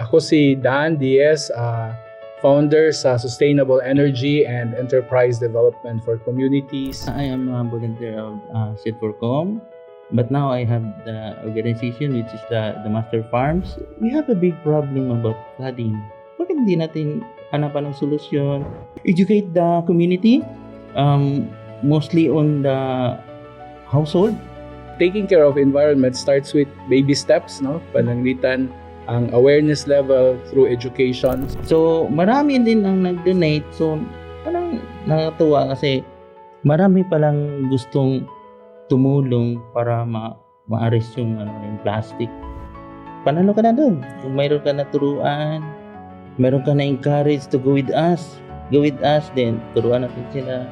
Ako si Dan Diaz, founder sa Sustainable Energy and Enterprise Development for Communities. I am a volunteer of Seed4Com, but now I have the organization which is the Master Farms. We have a big problem about flooding. Bakit hindi natin hanapan ng solusyon? Educate the community, mostly on the household. Taking care of environment starts with baby steps, no? Pananglitan ang awareness level through education. So, marami din ang nag-donate. So, parang nakakatuwa kasi marami palang gustong tumulong para ma-arrest yung plastic. Panalo ka na doon. Kung mayroon ka na turuan, mayroon ka na encourage to go with us, then turuan natin sila.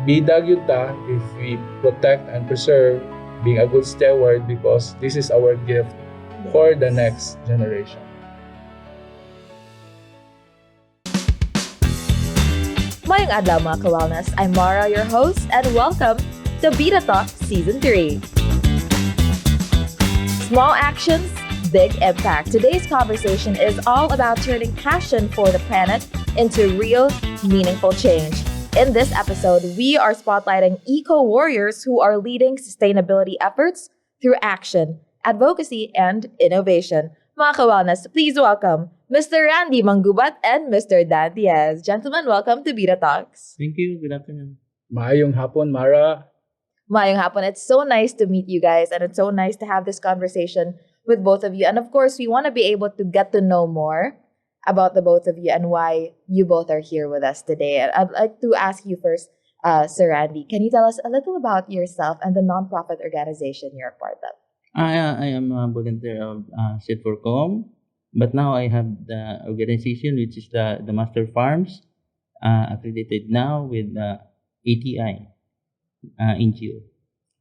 Bidag yun ta if we protect and preserve, being a good steward, because this is our gift for the next generation. Mayong adlaw mga ka-wellness, I'm Mara, your host, and welcome to Beta Talk Season 3. Small actions, big impact. Today's conversation is all about turning passion for the planet into real, meaningful change. In this episode, we are spotlighting eco-warriors who are leading sustainability efforts through action, advocacy, and innovation. Mga ka-wellness, please welcome Mr. Randy Manggubat and Mr. Dan Diaz. Gentlemen, welcome to Beta Talks. Thank you. Good afternoon. Maayong hapon, Mara. Mayong hapon. It's so nice to meet you guys, and it's so nice to have this conversation with both of you. And of course, we want to be able to get to know more about the both of you and why you both are here with us today. And I'd like to ask you first, Sir Randy, can you tell us a little about yourself and the nonprofit organization you're a part of? I am a volunteer of Seed4Com, but now I have the organization which is the Master Farms, accredited now with the ATI NGO.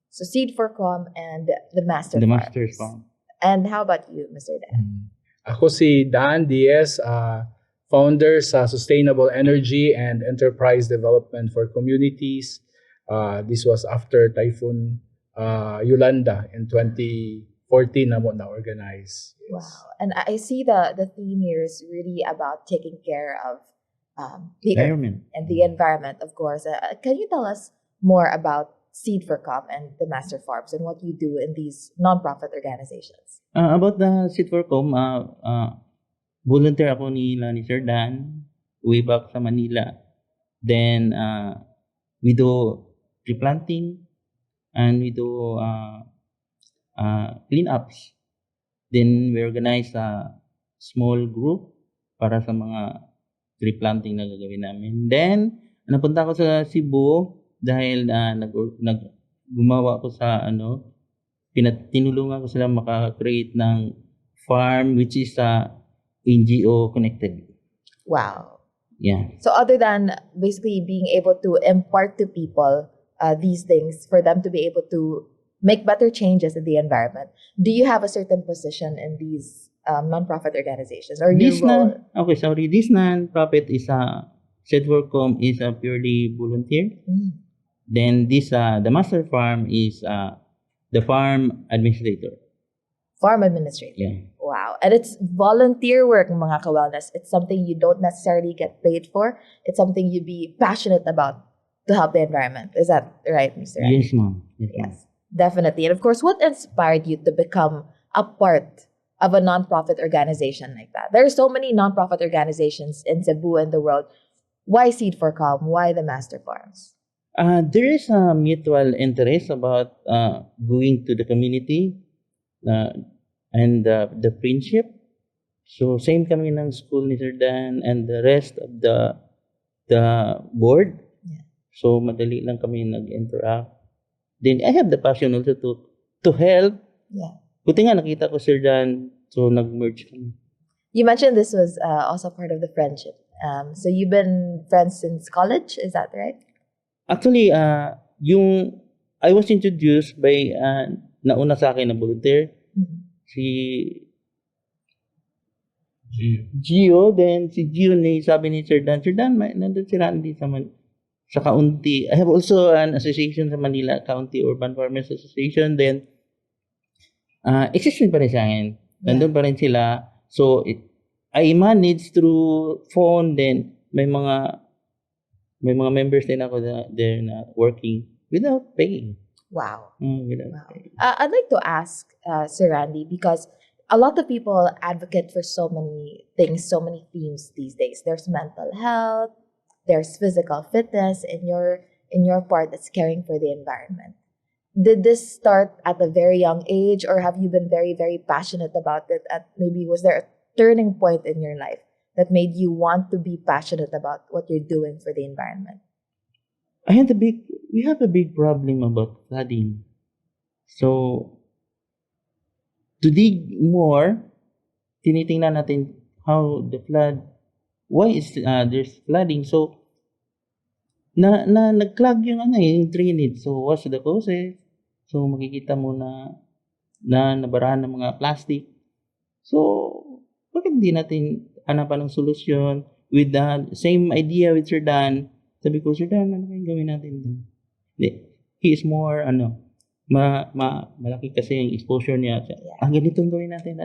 So Seed4Com and the Master The Farms. Master Farm. And how about you, Mr. Dan? Ako si Dan Diaz, founder sa Sustainable Energy and Enterprise Development for Communities. This was after Typhoon Yolanda in 2014 na mo na-organize. Yes. Wow. And I see the theme here is really about taking care of the Environment. and the environment, of course. Can you tell us more about Seed4Com and the Master Farms and what you do in these nonprofit organizations? About the Seed4Com, volunteer ako ni Sir Dan way back sa Manila. Then, we do tree planting and we do cleanups. Then, we organize a small group para sa mga tree planting na gagawin namin. Then, napunta ako sa Cebu dahil gumawa ako sa tinulungan ko sila maka-create ng farm which is NGO connected. Wow. Yeah. So other than basically being able to impart to people these things for them to be able to make better changes in the environment, do you have a certain position in these nonprofit organizations? Or This your role? This non-profit is Seed4Com is a purely volunteer. Mm. Then this the Master Farm is the farm administrator. Farm administrator. Yeah. Wow. And it's volunteer work, mga ka-wellness. It's something you don't necessarily get paid for. It's something you'd be passionate about to help the environment. Is that right, Mr. Randy? Yes, ma'am. Yes, ma'am. Yes, definitely. And of course, what inspired you to become a part of a nonprofit organization like that? There are so many nonprofit organizations in Cebu and the world. Why Seed4Com? Why the Master Farms? There is a mutual interest about going to the community and the friendship. So same kami ng school ni Sir Dan and the rest of the board. Yeah. So madali lang kami nag-interact. Then I have the passion also to help. Yeah. Buti nga nakita ko Sir Dan, so nag-merge kami. You mentioned this was also part of the friendship. So you've been friends since college, is that right? Actually, I was introduced by nauna sa akin na volunteer, si Gio. Then si Gio sabi ni Sir Dan, nandun si Randy sa Kaunti. I have also an association sa Manila, County Urban Farmers Association. Then, existing pa rin sa akin. Nandun pa rin sila. So I manage through phone, then may mga members din ako na they're not working without paying. Wow. Without Wow. paying. I'd like to ask Sir Randy, because a lot of people advocate for so many things, so many themes these days. There's mental health, there's physical fitness in your part that's caring for the environment. Did this start at a very young age, or have you been very, very passionate about it? At maybe was there a turning point in your life that made you want to be passionate about what you're doing for the environment? We have a big problem about flooding. So, to dig more, tinitingnan natin how the flood, why is there's flooding. So, nag-clog yung drainage. So, what's the causes? So, makikita mo na nabarahan ng mga plastic. So, bakit hindi natin hanapan ng solusyon with the same idea with Sir Dan? Sabi ko, Sir Dan, ano kayong gawin natin doon? He is more, malaki kasi yung exposure niya. Ganitong gawin natin.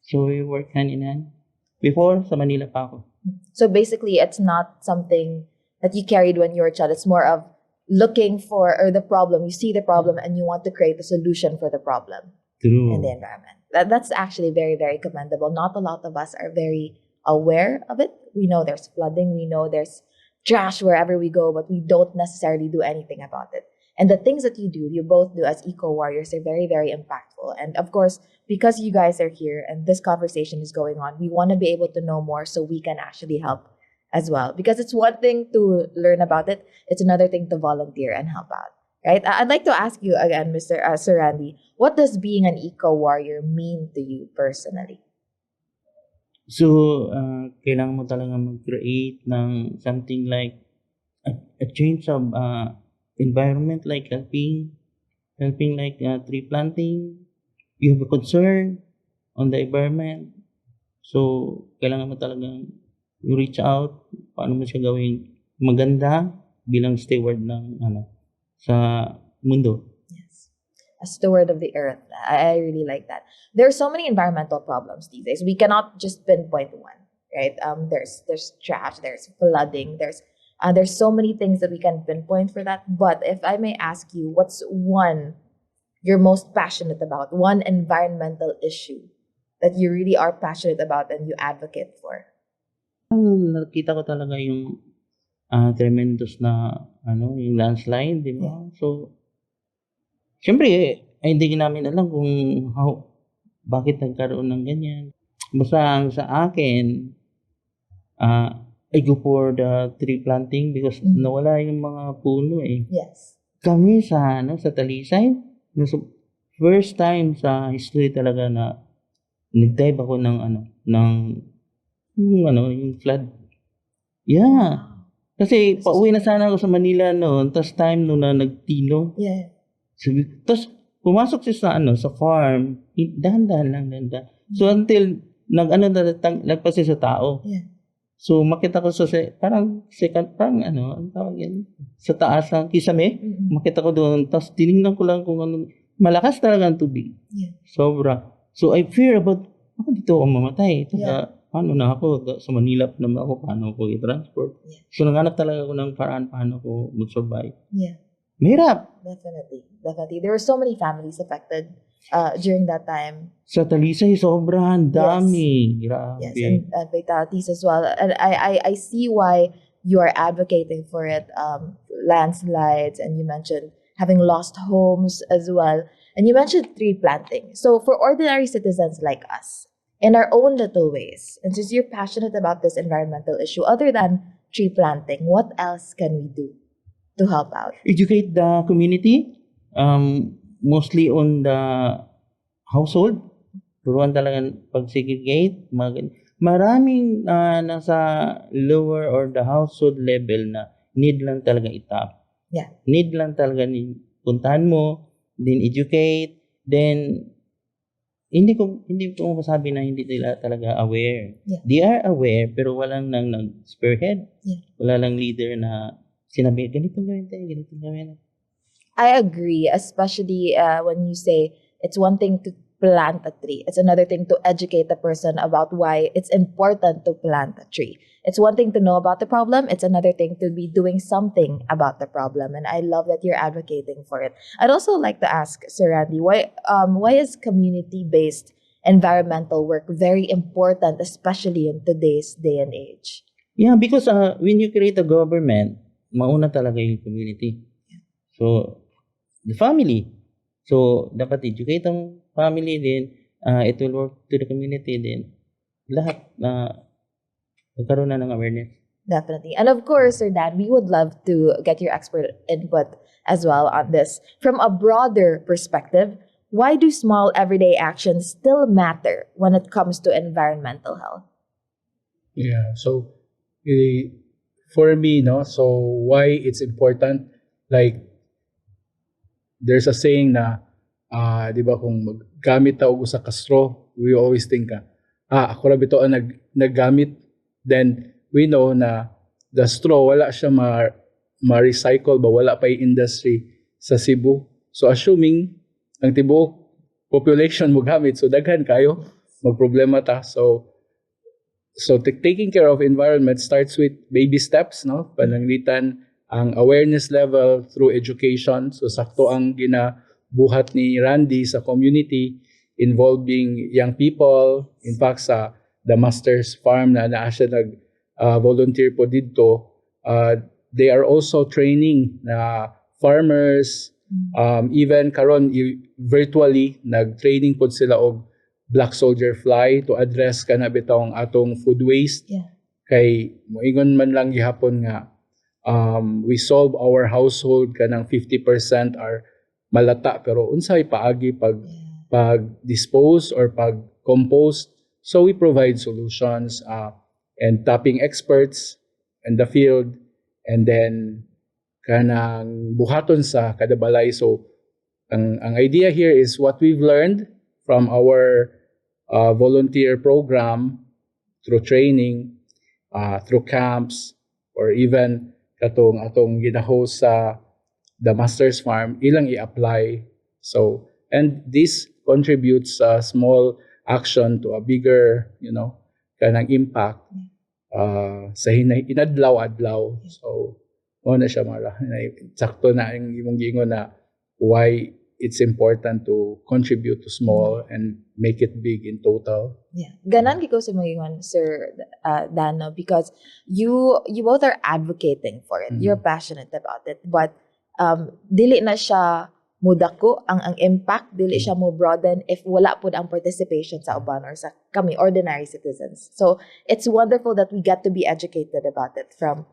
So, we work hand in hand. Before, sa Manila pa ako. So basically, it's not something that you carried when you were a child. It's more of looking for the problem. You see the problem and you want to create a solution for the problem True. in the environment. That's actually very, very commendable. Not a lot of us are very aware of it. We know there's flooding. We know there's trash wherever we go, but we don't necessarily do anything about it. And the things that you both do as eco warriors are very, very impactful. And of course, because you guys are here and this conversation is going on, we want to be able to know more so we can actually help as well. Because it's one thing to learn about it, it's another thing to volunteer and help out. Right? I'd like to ask you again, Sir Randy, what does being an eco warrior mean to you personally? So, kailangan mo talaga mag-create ng something like a change of environment, like helping like tree planting. You have a concern on the environment. So, kailangan mo talagang reach out. Paano mo siya gawing maganda bilang steward ng sa mundo. Yes. A steward of the earth. I really like that. There are so many environmental problems these days. We cannot just pinpoint one, right? There's trash, there's flooding, there's so many things that we can pinpoint for that. But if I may ask you, what's one you're most passionate about? One environmental issue that you really are passionate about and you advocate for? Nakita ko talaga yung tremendous na yung landslide, di ba? So, syempre, hindi namin alam kung bakit nagkaroon ng ganyan. Basta sa akin, I go for the tree planting because nawala yung mga puno eh. Yes. Kami sa Talisay, first time sa history talaga na nag-dive ako yung flood. Yeah. Kasi pauwi na sana ako sa Manila noon, tas time noon na nagtino. Yeah. Tapos pumasok siya sa farm, dahan-dahan lang. So until nagpa siya sa tao. Yeah. So makita ko sa parang second, ang tawag yan, sa taas ng kisame, makita ko doon, tapos tinignan ko lang kung malakas talaga ang tubig. Yeah. Sobra. So I fear about, dito ako mamatay. Paano na ako, sa Manila naman ako, paano ako i-transport. Yeah. So naghanap talaga ako ng paraan paano ako mag-survive. Yeah. Mahirap. Definitely. There were so many families affected during that time. Sa Talisay, sobrang dami. Grabe. Yes, and fatalities as well. And I see why you are advocating for it. Landslides, and you mentioned having lost homes as well. And you mentioned tree planting. So for ordinary citizens like us, in our own little ways, and since you're passionate about this environmental issue, other than tree planting, what else can we do to help out? Educate the community, mostly on the household. Turuan talagang pag-segregate. Maraming nasa lower or the household level na need lang talaga itap. Yeah. Need lang talaga puntahan mo, then educate, then hindi ko masabi na hindi nila talaga aware. Yeah. They are aware pero walang nang nag-spearhead. Yeah. Wala lang leader na sinabi, ganitong gawin tayo, ganitong gawin. I agree, especially when you say it's one thing plant a tree. It's another thing to educate the person about why it's important to plant a tree. It's one thing to know about the problem. It's another thing to be doing something about the problem. And I love that you're advocating for it. I'd also like to ask Sir Randy, why is community-based environmental work very important, especially in today's day and age? Yeah, because when you create a government, mauna talaga yung community. So, the family. So, dapat educate ang family din. It will work to the community din. Lahat magkaroon na ng awareness. Definitely. And of course, Sir Dan, we would love to get your expert input as well on this. From a broader perspective, why do small everyday actions still matter when it comes to environmental health? Yeah. So, for me, no, so why it's important, like, there's a saying na, di ba, kung maggamit ta og usa ka straw, we always think, ako ra bito ang naggamit. Then, we know na the straw, wala siya ma-recycle ba, wala pa yung industry sa Cebu. So, assuming, ang tibuok population mo gamit, so daghan kayo, magproblema ta. So taking care of environment starts with baby steps, no? Pananglitan ang awareness level through education. So sakto ang ginabuhat ni Randy sa community involving young people. In fact, sa the Master's Farm na siya volunteer po dito, they are also training na farmers, even karon virtually nag-training po sila og black soldier fly to address kana bitong atong food waste. Yeah. Kay moingon man lang gihapon nga we solve our household kanang 50% are malata, pero unsay paagi pag dispose or pag compost. So we provide solutions and tapping experts in the field, and then kanang buhaton sa kada balay. So ang idea here is what we've learned from our volunteer program, through training, through camps, or even atong gina-host sa the Master's Farm, ilang i-apply. So, and this contributes a small action to a bigger, kanang impact sa inadlaw-adlaw. So, na siya mara. Sakto na ang imong giingon na why it's important to contribute to small and make it big in total. Yeah. Ganan giko sa mga Sir Dano, because you both are advocating for it. You're passionate about it. But dili na siya mudako ang impact, dili siya mo broaden if wala pud ang participation sa uban or sa kami ordinary citizens. So it's wonderful that we get to be educated about it from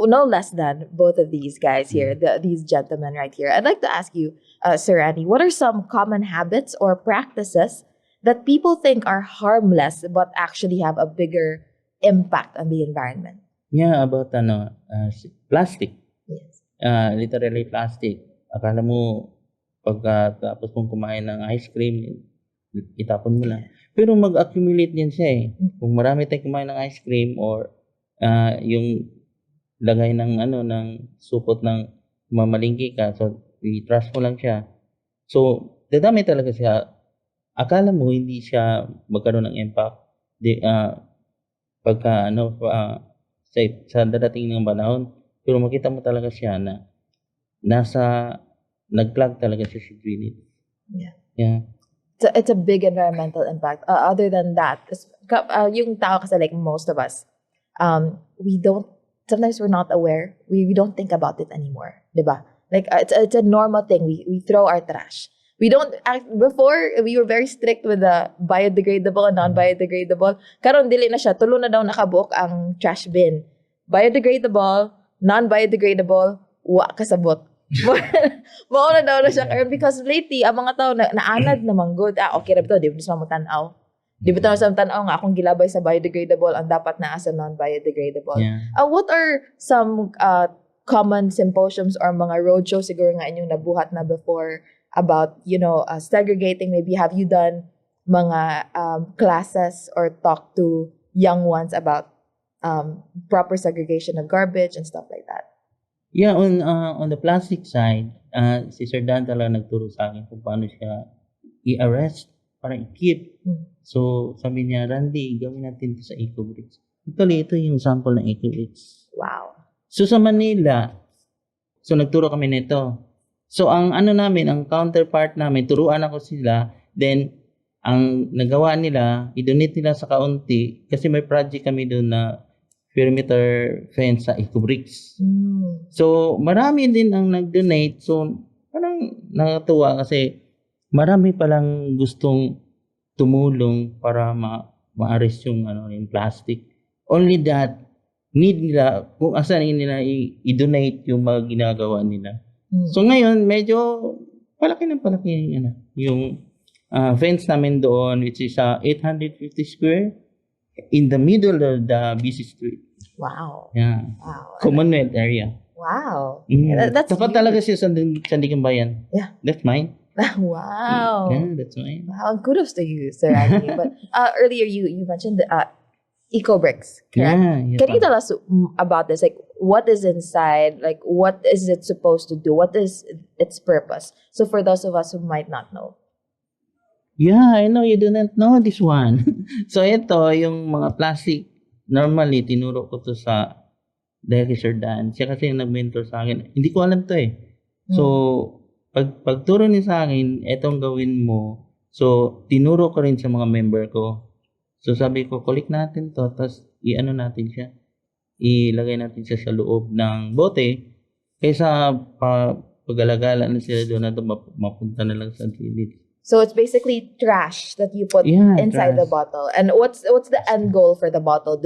no less than both of these guys here, these gentlemen right here. I'd like to ask you, Sir Randy, what are some common habits or practices that people think are harmless but actually have a bigger impact on the environment? Yeah, about plastic. Yes. Literally plastic. Akala mo, pagkatapos mong kumain ng ice cream, itapon mo lang. Pero mag-accumulate din siya eh. Kung marami tayong kumain ng ice cream or yung lagay ng supot ng mamalingki ka, so i-trash mo lang siya. So, dadami talaga siya. Akala mo hindi siya magkaroon ng impact. Pagka sa dadating ng panahon, pero makita mo talaga siya na nag-plug talaga siya sa drainage. Yeah. Yeah. It's a big environmental impact. Other than that, yung tao kasi, like most of us, sometimes we're not aware. We don't think about it anymore, diba? Like it's a normal thing. We throw our trash. We don't before we were very strict with the biodegradable and non-biodegradable. Karon dili na siya, tulo na daw nakabook ang trash bin. Biodegradable, non-biodegradable, wa kasabot. Mao na daw na siya karon because lately ang mga tao naanad na manggod. Okay ra bito, di ba mo tan-aw. Di ba tayo sa tanaw nga akong gilabay sa biodegradable ang dapat na as a non-biodegradable. Yeah. What are some common symposiums or mga roadshows siguro nga inyong nabuhat na before about, segregating? Maybe have you done mga classes or talk to young ones about proper segregation of garbage and stuff like that? Yeah, on the plastic side, si Sir Dan talaga nagturo sa akin kung paano siya i-arrest para i-keep. Mm. So, sabi niya, Randy, gawin natin ito sa EcoBricks. Actually, ito yung sample ng EcoBricks. Wow. So, sa Manila, so nagturo kami nito. So, ang ano namin, ang counterpart namin, turuan ako sila, then, ang nagawa nila, i-donate nila sa kaunti, kasi may project kami doon na perimeter fence sa EcoBricks. Mm. So, marami din ang nag-donate. So, parang nakatuwa kasi marami palang gustong tumulong para ma-arrest yung yung plastic. Only that need nila kung asan nila i-donate yung mga ginagawa nila. Mm. So ngayon medyo palaki yung fence namin doon, which is 850 square in the middle of the busy street. Wow. Yeah. Wow. Commonwealth area. Wow. That's Tapat huge. talaga siya sa Sandigan Bayan. Yeah. That's mine. Wow. Yeah, that's mine. Wow, and kudos to you, Sir Andy. But earlier you mentioned the EcoBricks, correct? Yeah. Can you tell us about this? Like, what is inside? Like, what is it supposed to do? What is its purpose? So, for those of us who might not know. Yeah, I know you didn't know this one. So ito, yung mga plastic, normally tinuro ko to sa dahil Sir Dan. Siya kasi yung nag-mentor sa akin. Hindi ko alam to eh. So, pagturo niya sa akin, etong gawin mo. So, tinuro ko rin sa mga member ko. So, sabi ko, collect natin to, tapos i-ano natin siya. Ilagay natin siya sa loob ng bote. Kaysa pag-alagala na sila doon na mapunta na lang sa gilid. So it's basically trash that you put inside the trash. bottle. And what's the end goal for the bottle?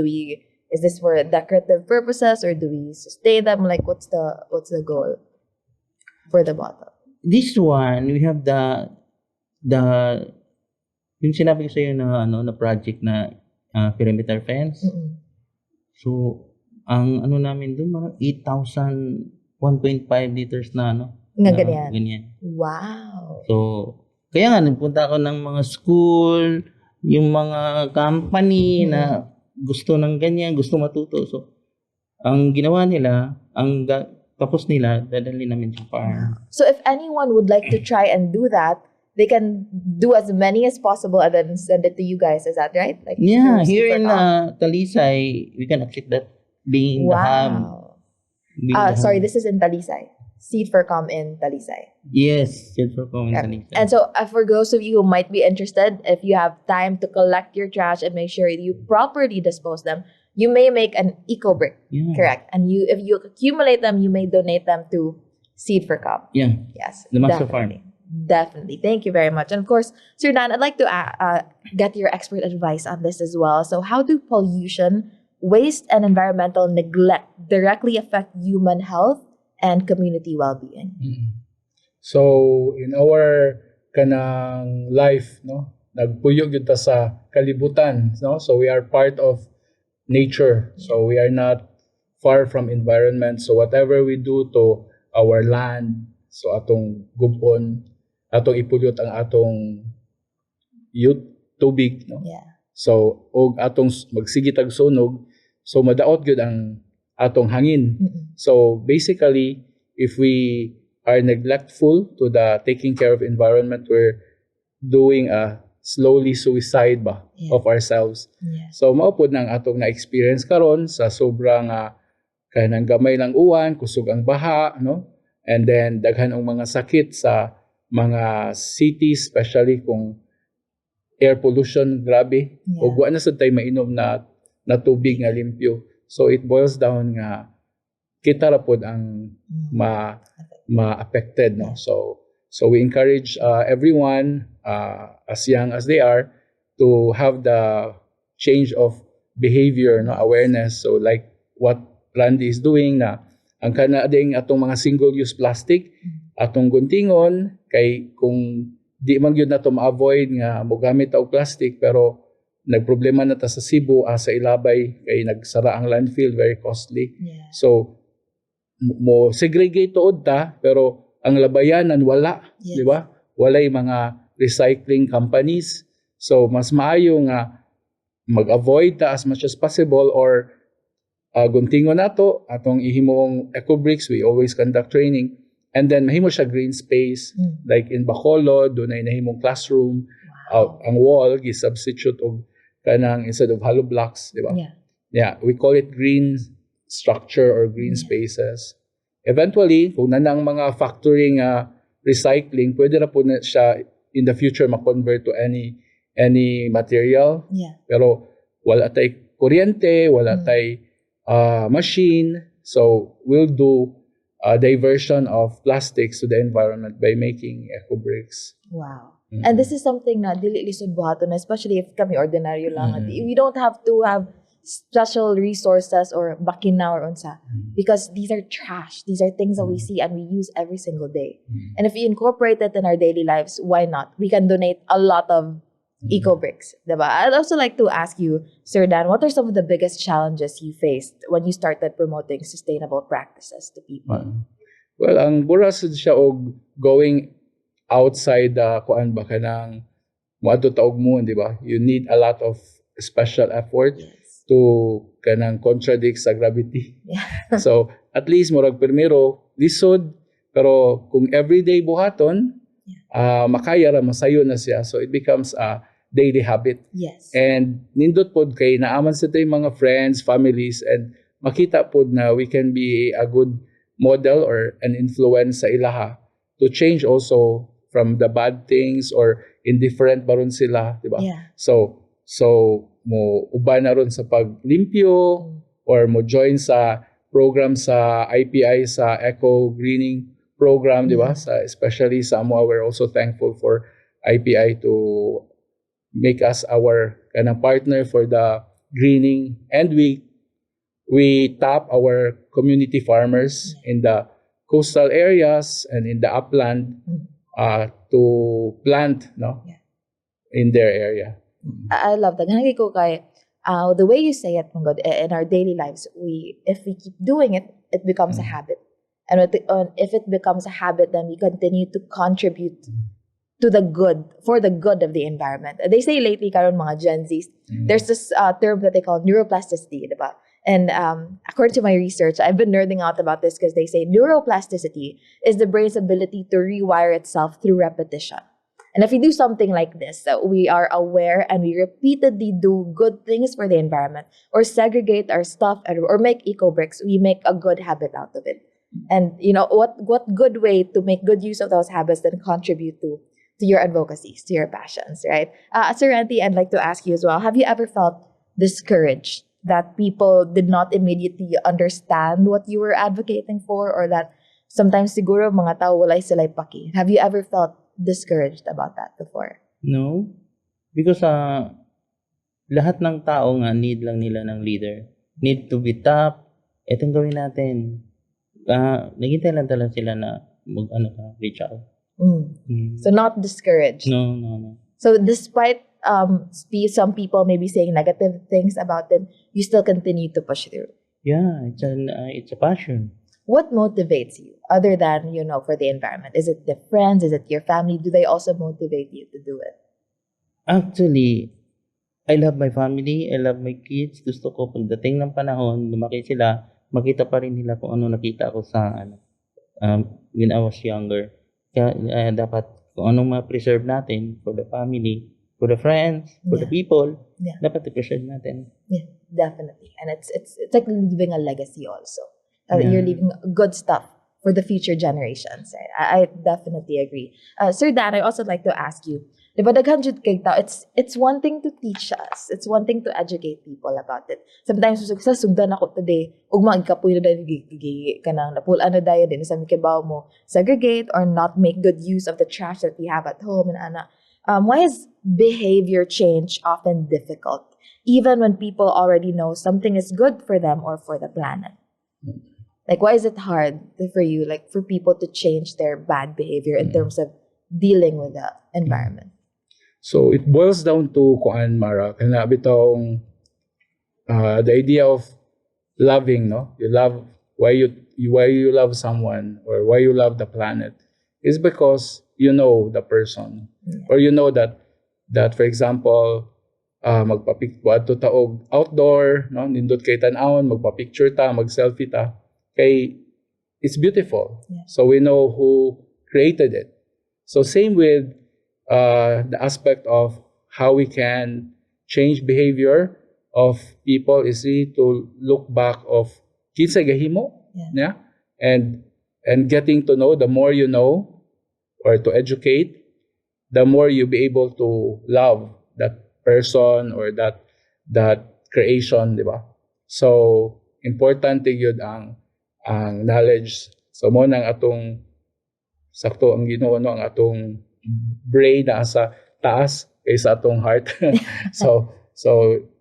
Is this for decorative purposes or do we sustain them? Like what's the goal for the bottle? This one, we have the yung sinabi ko sa iyo na na project na perimeter fence. Mm-mm. So ang namin doon mga 8,000 1.5 liters na Nga na ganyan. ganyan. Wow. So kaya nga nagpunta ako ng mga school, yung mga company na gusto ng ganyan, gusto matuto. So ang ginawa nila, tapos nila dadali namin sa farm. So if anyone would like to try and do that, they can do as many as possible and then send it to you guys. Is that right? Like Yeah, through here in Supercom? Talisay, we can accept that being the hub. Wow. Being the Sorry, hub. this is in Talisay. Seed for Com in Talisay. Yes, good for comment Talisay. And so, for those of you who might be interested, if you have time to collect your trash and make sure you properly dispose them, you may make an eco-brick, Yeah. correct? And if you accumulate them, you may donate them to Seed for Com. Yeah, Yes, the Master definitely. Definitely. Thank you very much. And of course, Sir Dan, I'd like to get your expert advice on this as well. So how do pollution, waste, and environmental neglect directly affect human health and community well-being? So in our kanang life, no, nagpuyog yun ta sa kalibutan, no? So we are part of nature. So we are not far from environment. So whatever we do to our land, so atong gubon, atong ipulot ang atong tubig, no? Yeah. So og atong magsigitag sunog, so madaot gyud ang atong hangin. So basically, if we are neglectful to the taking care of environment, we're doing a slowly suicide of ourselves. Yeah. So mao pod nang atong na-experience karon sa sobrang kanang gamay lang uwan, kusog ang baha, no? And then daghan ang mga sakit sa mga cities, especially kung air pollution grabe. Yeah. Ug wa na sad tay mainom na tubig nga limpyo. So it boils down nga kita ra pod ang ma-affected, no? So we encourage everyone as young as they are to have the change of behavior, no, awareness. So like what Randy is doing na ang kanading atong mga single-use plastic atong guntingon kay kung di man gyud nato ma-avoid nga mogamit og plastic pero nagproblema na ta sa Cebu sa Ilabay kay nagsara ang landfill, very costly. Yeah. So mo segregate tuod ta pero ang labayanan wala, Yes. di ba? Walay mga recycling companies. So mas maayo nga mag-avoid ta as much as possible or guntingon nato atong ihimong eco-bricks. We always conduct training and then mahimo siya green space like in Bacolod, dunay nahimong classroom ang wall gi-substitute og kanang instead of hollow blocks, di ba? Yeah. We call it green structure or green spaces. Eventually, kung nanang mga factory nga recycling, pwede na po na siya in the future ma-convert to any material. Yeah. Pero wala tay kuryente, wala tay machine. So we'll do a diversion of plastics to the environment by making eco bricks. Wow. And this is something na dili lisod buhaton, especially if kami ordinaryo lang. We don't have to have special resources or bakina or unsa, because these are trash. These are things that we see and we use every single day. And if we incorporate it in our daily lives, why not? We can donate a lot of eco bricks, diba? I'd also like to ask you, Sir Dan, what are some of the biggest challenges you faced when you started promoting sustainable practices to people? Well, ang buras siya og going outside kuan ba kanang moadto ta og moon, di ba? You need a lot of special effort to kanang contradict sa gravity. Yeah. So, at least murag primero lisod, pero kung everyday buhaton, makaya ra masayo na siya. So it becomes a daily habit. Yes. And nindot pod kay naaman sa tay mga friends, families, and makita pod na we can be a good model or an influence sa ilaha to change also from the bad things or indifferent baron sila, di ba? Yeah. So mo uban na ron sa paglimpyo or mo join sa program sa IPI sa eco greening program, di ba? Especially sa Samoa, we're also thankful for IPI to make us our kanang partner for the greening, and we tap our community farmers in the coastal areas and in the upland to plant in their area. I love that. Hangi ko kay the way you say it, Manggod, in our daily lives, if we keep doing it, it becomes a habit. And if it becomes a habit, then we continue to contribute to for the good of the environment. They say lately, karon mga Gen Zs, there's this term that they call neuroplasticity, diba? And according to my research, I've been nerding out about this because they say neuroplasticity is the brain's ability to rewire itself through repetition. And if we do something like this, we are aware and we repeatedly do good things for the environment, or segregate our stuff, or make eco bricks, we make a good habit out of it. And you know what good way to make good use of those habits than contribute to your advocacies, to your passions, right? Sir Randy, I'd like to ask you as well, have you ever felt discouraged that people did not immediately understand what you were advocating for, or that sometimes siguro mga tao walay sila'y paki? Have you ever felt discouraged about that before? No. Because lahat ng tao nga need lang nila ng leader. Need to be top. Itong gawin natin. Naghintay lang talaga sila na reach out. So not discouraged. No. So despite some people maybe saying negative things about it, you still continue to push through. Yeah, it's a passion. What motivates you other than, for the environment? Is it the friends? Is it your family? Do they also motivate you to do it? Actually, I love my family. I love my kids. Gusto ko pagdating ng panahon, lumaki sila, makita pa rin nila kung ano nakita ko sa when I was younger. Kaya dapat kung anong ma-preserve natin for the family, for the friends, for the people, dapat i-preserve natin. Yeah, definitely. And it's like leaving a legacy also. You're leaving good stuff for the future generations. I definitely agree. Sir Dan, I also like to ask you, diba daghan jud kay tao, it's one thing to teach us. It's one thing to educate people about it. Sometimes sa sugdan ako today, ug magkapoy na dahil kanang napulan na dayon din sa mikibaw mo, segregate or not make good use of the trash that we have at home and ana. Why is behavior change often difficult, even when people already know something is good for them or for the planet? Like, why is it hard for you, like, for people to change their bad behavior in terms of dealing with the environment? So it boils down to kuan Mara, kana bitong the idea of loving, no? You love why you love someone or why you love the planet is because you know the person, or you know that for example, magpapicture ta og outdoor, no? Nindot kay tan-awon, magpa-picture ta, mag-selfie ta. Kay it's beautiful. So we know who created it. So same with the aspect of how we can change behavior of people is really to look back of kinsa gahimo, yeah, and getting to know. The more you know, or to educate, the more you be able to love that person or that creation, di ba? So importante yun ang knowledge. So mo nang atong sakto ang Ginoo, no, ang atong brain na sa taas kaysa atong heart. so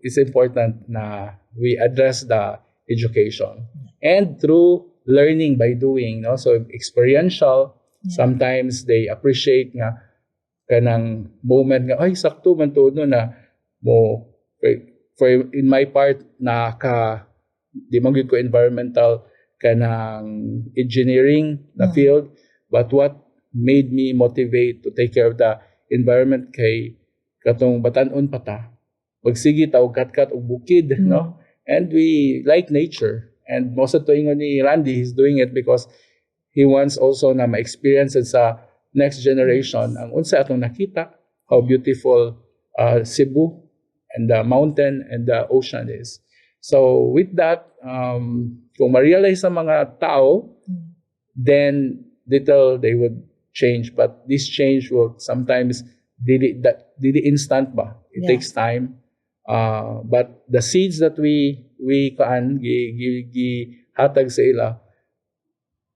it's important na we address the education, and through learning by doing, no, so experiential. Sometimes they appreciate nga kanang moment nga, ay sakto man to, no, na mo for in my part na di man gyud ko environmental kanang engineering na field, but what made me motivate to take care of the environment kay katong batan-on pata pagsigi ta og katkat og bukid, no, and we like nature, and most of the ingon ni Randy, he's doing it because he wants also na ma-experience sa next generation ang unsa atong nakita, how beautiful Cebu and the mountain and the ocean is. So with that, kung ma-realize sa mga tao, then little they would change, but this change will sometimes dili instant ba, it takes time, but the seeds that we kaan hatag sa ila,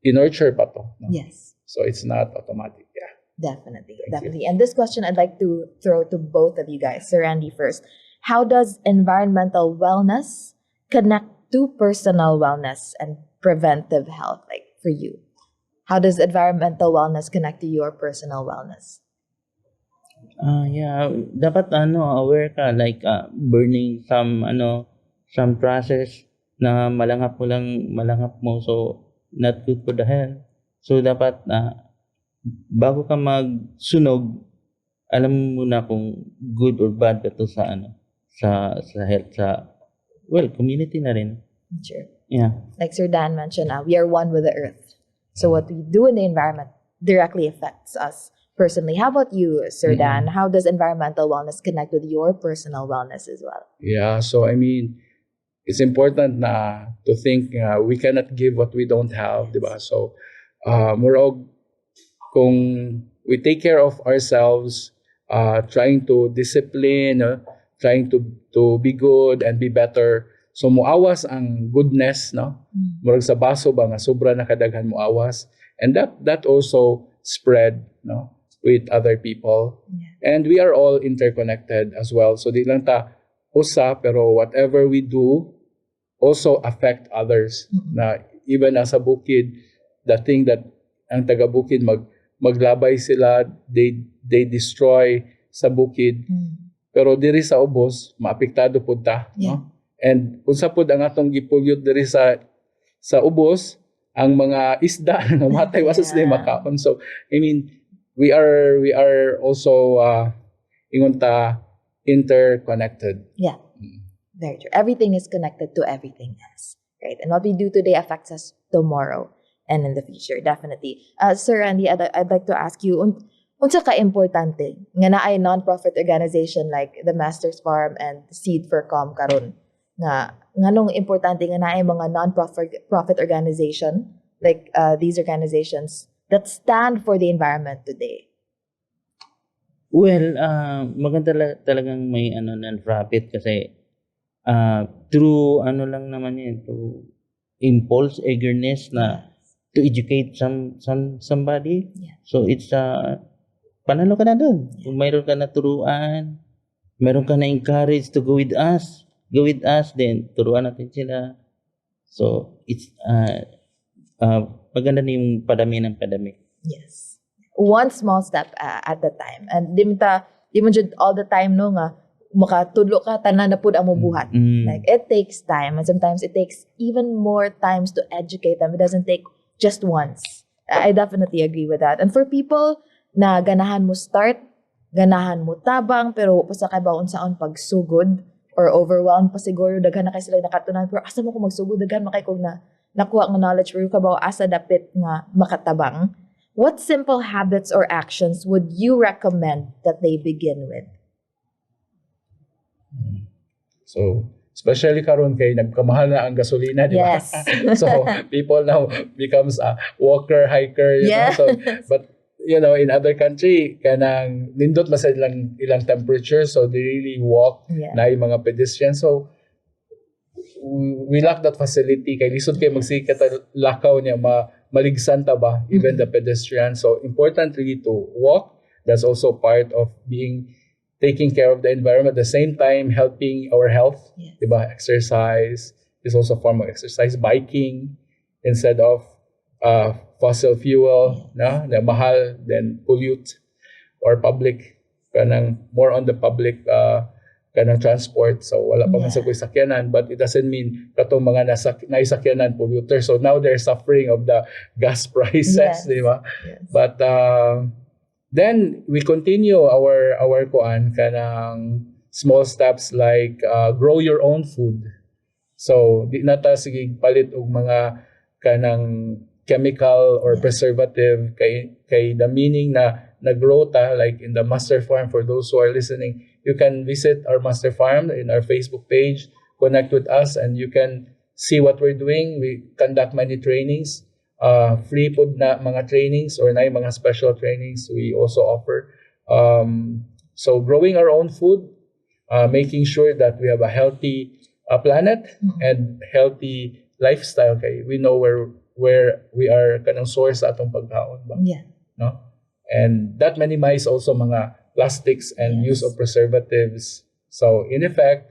in-nurture pa to, no? Yes. So it's not automatic. Yeah. Definitely. And this question I'd like to throw to both of you guys. Sir Randy first. How does environmental wellness connect to personal wellness and preventive health, like for you? How does environmental wellness connect to your personal wellness? Yeah, dapat aware ka, like burning some process na malangap mo, so not good for the health. So dapat bago ka magsunog, alam mo na kung good or bad ka to sa health, sa community na rin. Sure. Yeah. Like Sir Dan mentioned, we are one with the earth. So what we do in the environment directly affects us personally. How about you, Sir Dan? How does environmental wellness connect with your personal wellness as well? Yeah, so I mean, it's important na to think we cannot give what we don't have, di ba? So, murag kung we take care of ourselves, trying to discipline, trying to be good and be better. So muawas ang goodness, no? Murag sa baso ba nga sobra na kadaghan muawas, and that also spread, no, with other people. And we are all interconnected as well. So di lang ta usa, pero whatever we do also affect others. Na even as a bukid, the thing that ang taga bukid maglabay sila, they destroy sa bukid. Pero diri sa ubos maapektado pud ta, no? And unsa pud ang atong gipulyot diri sa ubos, ang mga isda nga matay wasa sila makaon. So I mean, we are also ingon ta interconnected. Yeah. Very true. Everything is connected to everything else, right? And what we do today affects us tomorrow and in the future, definitely. Sir Randy, I'd like to ask you, unsa ka importante nga naay non-profit organization like the Masters Farm and Seed for Calm karon, nga nganong importante nga naay mga non-profit organization like these organizations that stand for the environment today? Well, maganda talagang may non-profit kasi through lang naman yun, to impulse, eagerness na to educate somebody. So it's panalo ka na doon. Kung mayroon ka na turuan, mayroon ka na encourage to go with us, then turuan natin sila. So it's maganda na yung padami ng padami. Yes. One small step at a time. And di mo jud all the time no nga makatudlo ka tanan na pud ang mubuhat. Like it takes time, and sometimes it takes even more times to educate them. It doesn't take just once. I definitely agree with that. And for people na ganahan mo start, ganahan mo tabang, pero usa kay baon saon pagsugod or overwhelmed pa siguro, daghan na kay sila nakatunan, pero asa mo ko magsugod, daghan makay kog na nakuha nga knowledge, pero kabaw asa dapit nga makatabang. what simple habits or actions would you recommend that they begin with? So, especially karon kay nagkamahal na ang gasolina, di ba? Yes. So, people now becomes a walker, hiker, you know. Yes. So, but in other country, kanang nindot masay ilang temperature, so they really walk Yeah. na yung mga pedestrians. So, we lack that facility kay lisod kay magsikat lakaw niya maligsan ta ba even the pedestrian. So important really to walk. That's also part of taking care of the environment, at the same time helping our health. Yes. Diba? Exercise is also a form of exercise. Biking instead of fossil fuel, na mahal, then pollute, or public kanang more on the public kanang transport. So wala pa man sa ko'y sakyanan, but it doesn't mean katong mga naisakyanan polluter. So now they're suffering of the gas prices, Yes. di ba? Yes. But then we continue our kuan kanang small steps like grow your own food. So di na ta sige palit og mga kanang chemical or preservative kay the meaning na nag-grow ta, like in the Master Farm. For those who are listening, you can visit our Master Farm in our Facebook page, connect with us, and you can see what we're doing. We conduct many trainings, free po na mga trainings or na mga special trainings we also offer. So growing our own food, making sure that we have a healthy planet and healthy lifestyle. Kay we know where we are kanang source sa atong pagkaon ba, Yeah. no? And that minimize also mga plastics and use of preservatives. So in effect,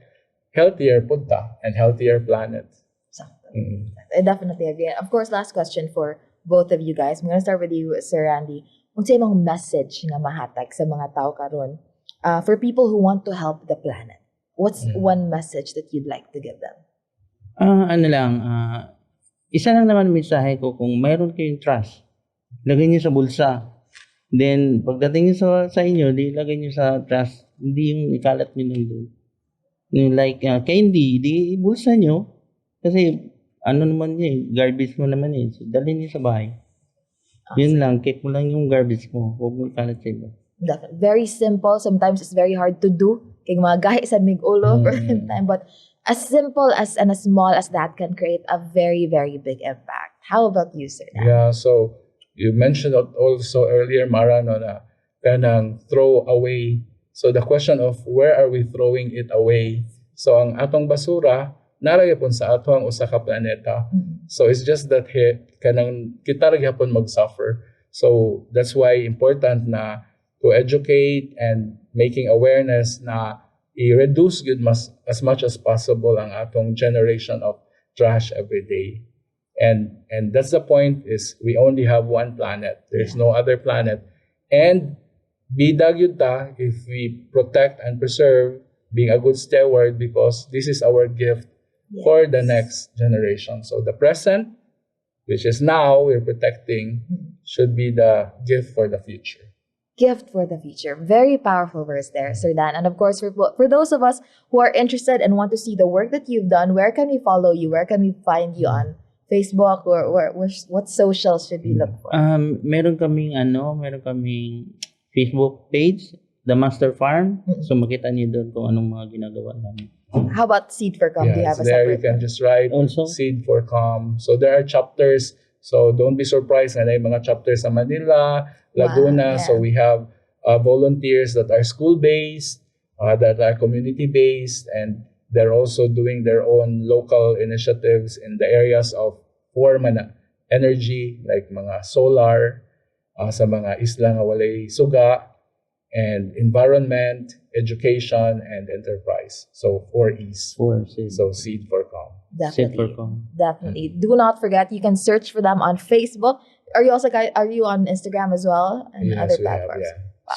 healthier punta and healthier planet. Exactly. I definitely agree. Of course, last question for both of you guys. I'm gonna start with you, Sir Randy. Unsa imong message nga mahatag sa mga tao karon for people who want to help the planet? What's one message that you'd like to give them? Isa lang naman mensahe ko, kung mayroon kayong trash, lagay niyo sa bulsa. Then, pagdating niyo sa inyo, lagay niyo sa trash, hindi yung ikalat niyo lang doon. Yung like, candy, di bulsa niyo. Kasi, naman niya garbage mo naman So, dalhin niyo sa bahay. Yun lang, keep mo lang yung garbage mo. Huwag mo ikalat sa iba. Very simple. Sometimes it's very hard to do. Kaya mga gahi sa mig ulo for some time. But as simple and as small as that can create a very, very big impact. How about you, Sir? Yeah, so you mentioned it also earlier, Mara, no, na kanang throw away. So the question of where are we throwing it away? So ang atong basura naraya pon sa atong usa ka planeta. So it's just that kanang kita ra gyapon mag-suffer. So that's why important na to educate and making awareness na i-reduce good as much as possible ang atong generation of trash every day. And that's the point, is we only have one planet. There's no other planet. And bidag yun ta if we protect and preserve, being a good steward, because this is our gift for the next generation. So the present, which is now we're protecting, should be the gift for the future. Gift for the future. Very powerful verse there, Sir Dan. And of course, for those of us who are interested and want to see the work that you've done, where can we follow you? Where can we find you on Facebook? Or what socials should we look for? Meron kaming Facebook page, The Master Farm. So makita niyo doon kung anong mga ginagawa namin. How about Seed for Com? Do you have a there separate you can one? just write Also? Seed for Com. So there are chapters. So don't be surprised na may mga chapters sa Manila, Laguna. Wow, yeah. So we have volunteers that are school-based, that are community-based, and they're also doing their own local initiatives in the areas of energy, like mga solar, sa mga isla nga walay suga, and environment, education, and enterprise. So 4 E's. So Seed for Com. Definitely. Definitely. Do not forget, you can search for them on Facebook. Are you on Instagram as well? And Yes, other we have, platforms?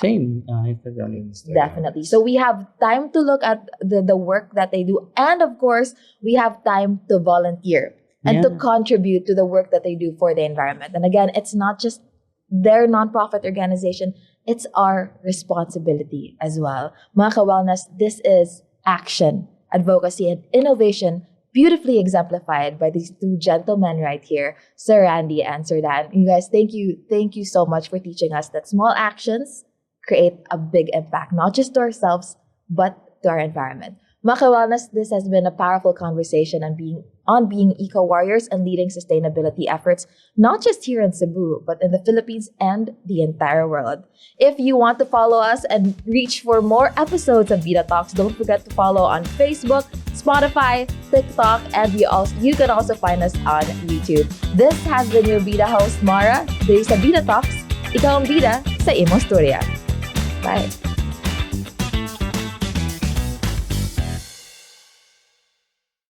Same, Instagram. Definitely. So we have time to look at the work that they do. And of course, we have time to volunteer and to contribute to the work that they do for the environment. And again, it's not just their nonprofit organization, it's our responsibility as well. Mga ka-wellness, this is action, advocacy, and innovation beautifully exemplified by these two gentlemen right here, Sir Randy and Sir Dan. You guys, thank you so much for teaching us that small actions create a big impact, not just to ourselves, but to our environment. Maka Wellness, this has been a powerful conversation on being eco-warriors and leading sustainability efforts, not just here in Cebu, but in the Philippines and the entire world. If you want to follow us and reach for more episodes of Bida Talks, don't forget to follow on Facebook, Spotify, TikTok, and you can also find us on YouTube. This has been your Bida host, Mara. Dito sa Bida Talks, ikaw ang bida sa imong storya. Bye!